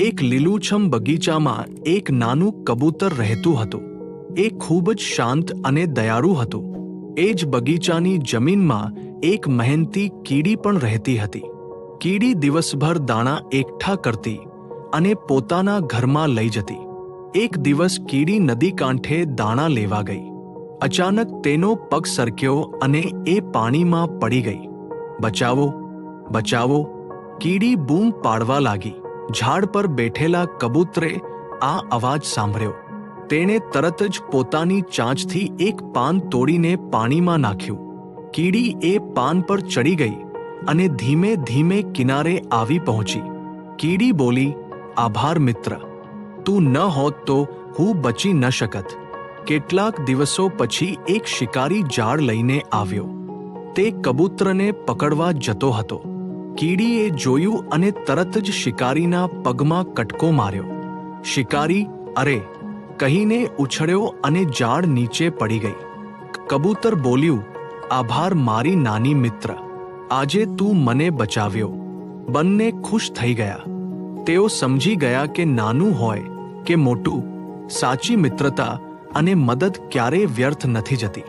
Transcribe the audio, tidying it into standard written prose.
એક લીલુંછમ બગીચામાં એક નાનું કબૂતર રહેતું હતું. એ ખૂબ જ શાંત અને દયાળુ હતું. એ જ બગીચાની જમીનમાં એક મહેનતી કીડી પણ રહેતી હતી. કીડી દિવસભર દાણા એકઠા કરતી અને પોતાના ઘરમાં લઈ જતી. એક દિવસ કીડી નદી કાંઠે દાણા લેવા ગઈ. અચાનક તેનો પગ સરક્યો અને એ પાણીમાં પડી ગઈ. બચાવો, બચાવો, કીડી બૂમ પાડવા લાગી. ઝાડ પર બેઠેલા કબૂતરે આ અવાજ સાંભળ્યો. તેણે તરત જ પોતાની ચાંચથી એક પાન તોડીને પાણીમાં નાખ્યું. કીડી એ પાન પર ચડી ગઈ અને ધીમે ધીમે કિનારે આવી પહોંચી. કીડી બોલી, આભાર મિત્ર, તું ન હોત તો હું બચી ન શકત. કેટલાક દિવસો પછી એક શિકારી જાળ લઈને આવ્યો. તે કબૂતરને પકડવા જતો હતો. કીડીએ જોયું અને તરત જ શિકારીના પગમાં કટકો માર્યો. શિકારી અરે કહીને ઉછળ્યો અને ઝાડ નીચે પડી ગઈ. કબૂતર બોલ્યું, આભાર મારી નાની મિત્ર, આજે તું મને બચાવ્યો. બંને ખુશ થઈ ગયા. તેઓ સમજી ગયા કે નાનું હોય કે મોટું, સાચી મિત્રતા અને મદદ ક્યારેય વ્યર્થ નથી જતી.